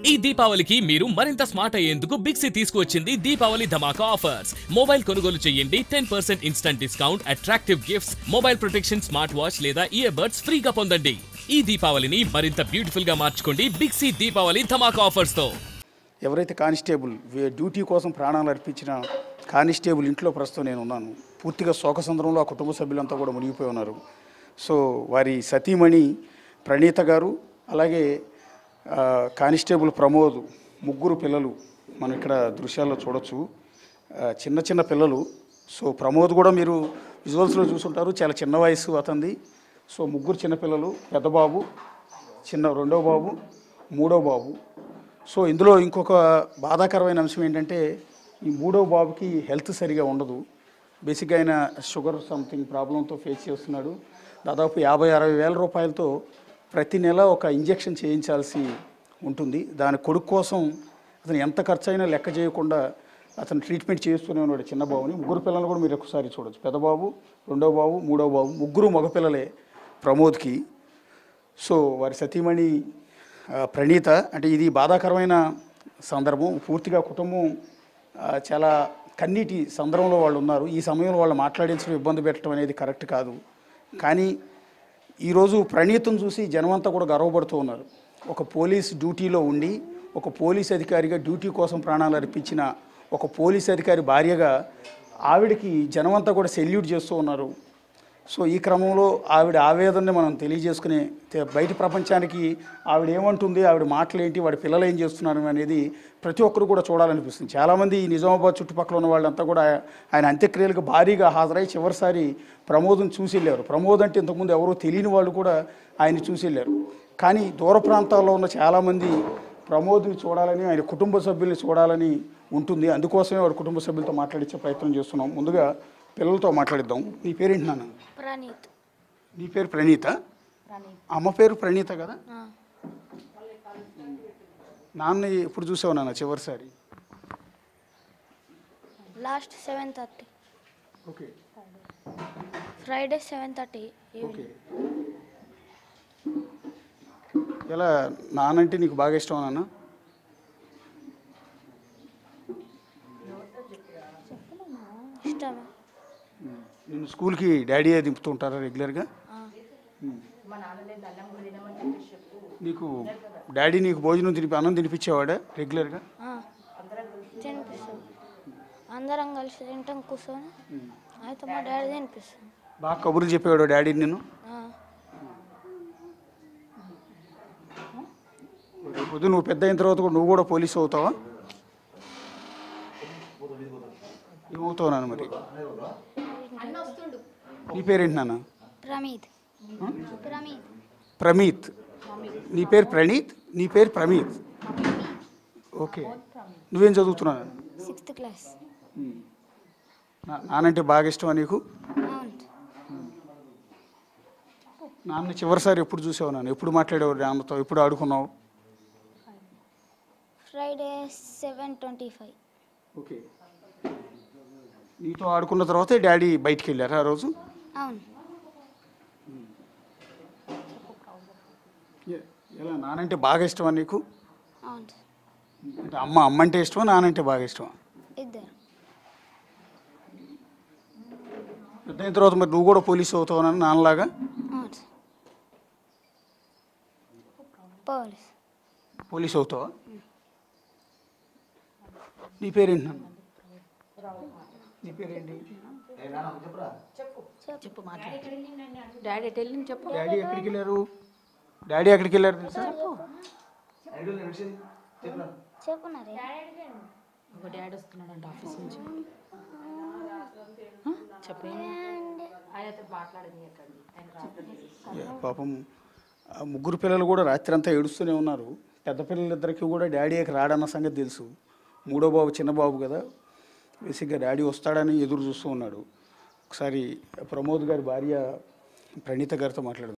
ఈ దీపావళికి మీరు మరింత స్మార్ట్ అయ్యేందుకు బిగ్ సి తీసుకువచ్చింది దీపావళి ధమాకా ఆఫర్స్. మొబైల్ కొనుగోలు చేయండి 10% instant discount, attractive gifts, mobile protection, smart watch లేదా ఇయర్ బడ్స్ ఫ్రీగా పొందండి. ఈ దీపావళిని మరింత బ్యూటిఫుల్ గా మార్చుకోండి బిగ్ సి దీపావళి ధమాకా ఆఫర్స్ తో. ఎవరైతే కానిస్టేబుల్ డ్యూటీ కోసం ప్రాణాలు అర్పించిన కానిస్టేబుల్ ఇంట్లో ప్రస్తుతం నేను ఉన్నాను. పూర్తిగా శోకసంద్రంలో ఆ కుటుంబ సభ్యులంతా కూడా మునిగిపోయి ఉన్నారు. సో వారి సతీమణి ప్రణీత గారు, అలాగే కానిస్టేబుల్ ప్రమోద్, ముగ్గురు పిల్లలు మనం ఇక్కడ దృశ్యాల్లో చూడొచ్చు. చిన్న చిన్న పిల్లలు. సో ప్రమోద్ కూడా మీరు విజువల్స్లో చూసుంటారు, చాలా చిన్న వయసు అతనిది. సో ముగ్గురు చిన్నపిల్లలు, పెద్ద బాబు, రెండో బాబు, మూడో బాబు. సో ఇందులో ఇంకొక బాధాకరమైన అంశం ఏంటంటే ఈ మూడో బాబుకి హెల్త్ సరిగా ఉండదు. బేసిక్గా ఆయన షుగర్ సంథింగ్ ప్రాబ్లంతో ఫేస్ చేస్తున్నాడు. దాదాపు 50-60 వేల రూపాయలతో ప్రతి నెల ఒక ఇంజెక్షన్ చేయించాల్సి ఉంటుంది. దాని కొడుకు కోసం అతను ఎంత ఖర్చు అయినా లెక్క చేయకుండా అతను ట్రీట్మెంట్ చేస్తూనే ఉన్నాడు చిన్న బాబుని. ముగ్గురు పిల్లలు కూడా మీరు ఒకసారి చూడొచ్చు. పెద్ద బాబు, రెండో బాబు, మూడో బాబు, ముగ్గురు మగపిల్లలే ప్రమోద్కి. సో వారి సతీమణి ప్రణీత. అంటే ఇది బాధాకరమైన సందర్భం. పూర్తిగా కుటుంబం చాలా కన్నీటి సందర్భంలో వాళ్ళు ఉన్నారు. ఈ సమయంలో వాళ్ళు మాట్లాడించడం, ఇబ్బంది పెట్టడం అనేది కరెక్ట్ కాదు. కానీ ఈరోజు ప్రణీతను చూసి జనమంతా కూడా గర్వపడుతూ ఉన్నారు. ఒక పోలీస్ డ్యూటీలో ఉండి, ఒక పోలీస్ అధికారిగా డ్యూటీ కోసం ప్రాణాలు అర్పించిన ఒక పోలీస్ అధికారి భార్యగా ఆవిడకి జనమంతా కూడా సెల్యూట్ చేస్తూ ఉన్నారు. సో ఈ క్రమంలో ఆవిడ ఆవేదనని మనం తెలియజేసుకునే బయట ప్రపంచానికి ఆవిడ ఏమంటుంది, ఆవిడ మాటలు ఏంటి, వాడి పిల్లలు ఏం చేస్తున్నారు అనేది ప్రతి ఒక్కరు కూడా చూడాలనిపిస్తుంది. చాలామంది ఈ నిజామాబాద్ చుట్టుపక్కల ఉన్న వాళ్ళంతా కూడా ఆయన అంత్యక్రియలకు భారీగా హాజరై చివరిసారి ప్రమోద్ని చూసి వెళ్ళారు. ప్రమోద్ అంటే ఇంతకుముందు ఎవరో తెలియని వాళ్ళు కూడా ఆయన చూసి వెళ్ళారు. కానీ దూర ప్రాంతాల్లో ఉన్న చాలామంది ప్రమోద్ని చూడాలని, ఆయన కుటుంబ సభ్యుల్ని చూడాలని ఉంటుంది. అందుకోసమే వాడి కుటుంబ సభ్యులతో మాట్లాడించే ప్రయత్నం చేస్తున్నాం. ముందుగా పిల్లలతో మాట్లాడిద్దాం. నీ పేరేంటి నాన్న? ప్రణీత్. నీ పేరు ప్రణీత? అమ్మ పేరు ప్రణీత కదా? నాన్న ఎప్పుడు చూసావు నాన్న చివరిసారి? లాస్ట్ 7:30. ఓకే. ఫ్రైడే 7:30. ఓకే. ఎలా నానంటే నీకు బాగా ఇష్టం నాన్న? ఇష్టమే. నేను స్కూల్కి డాడీ దింపుతూ ఉంటారా రెగ్యులర్గా? నీకు డాడీ నీకు భోజనం అన్నం తినిపించేవాడా రెగ్యులర్గా? తినిపిస్తాం. అందరం కలిసి తింటాం కూర్చొని. అయితే మా డాడీ తినిపిస్తాం. బాగా కబుర్లు చెప్పేవాడు డాడీ నేను? రేపు నువ్వు పెద్ద అయిన తర్వాత కూడా నువ్వు కూడా పోలీసు అవుతావా? ఏమవుతావు నాన్న మరి? నీ పేరేంటి నాన్న? ప్రమీత్. ప్రమీత్. నీ పేరు ప్రణీత్, నీ పేరు ప్రమీత్. ఓకే. నువ్వేం చదువుతున్నావు? 6th class. నానంటే బాగా ఇష్టమా నీకు? నాన్న చివరిసారి ఎప్పుడు చూసావు నాన్న? ఎప్పుడు మాట్లాడేవాడు నాన్నతో? ఎప్పుడు ఆడుకున్నావు? ఫ్రైడే 7:25. ఓకే. నీతో ఆడుకున్న తర్వాతే డాడీ బయటికి వెళ్ళారా ఆ రోజు? అవును. ఎలా నానంటే బాగా ఇష్టమా నీకు? అవును. అంటే అమ్మ అంటే ఇష్టమా, నానంటే బాగా ఇష్టమా? ఇద్దరు. పెద్ద అయిన తర్వాత మరి నువ్వు కూడా పోలీసు అవుతావు నాన్నలాగా? అవును. పోలీసు అవుతావా? నీ పేరేంటి నాన్న? నీ పేరేంటి? డాడీ చెప్పు. డాడీ ఎక్కడికి వెళ్ళారు? డాడీ ఎక్కడికి వెళ్ళారు తెలుసా? చెప్పున్నారే. ఒక డాడీ వస్తున్నాడంట ఆఫీస్ నుంచి. చెప్పండి. ఆయనతో మాట్లాడని పాపం ముగ్గురు పిల్లలు కూడా రాత్రి అంతా ఏడుస్తూనే ఉన్నారు. పెద్ద పిల్లలిద్దరికీ కూడా డాడీకి రాడన్న సంగతి తెలుసు. మూడో బాబు చిన్న బాబు కదా, బేసిక్గా డాడీ వస్తాడని ఎదురు చూస్తూ ఉన్నాడు. ఒకసారి ప్రమోద్ గారి భార్య ప్రణీత గారితో మాట్లాడదాం.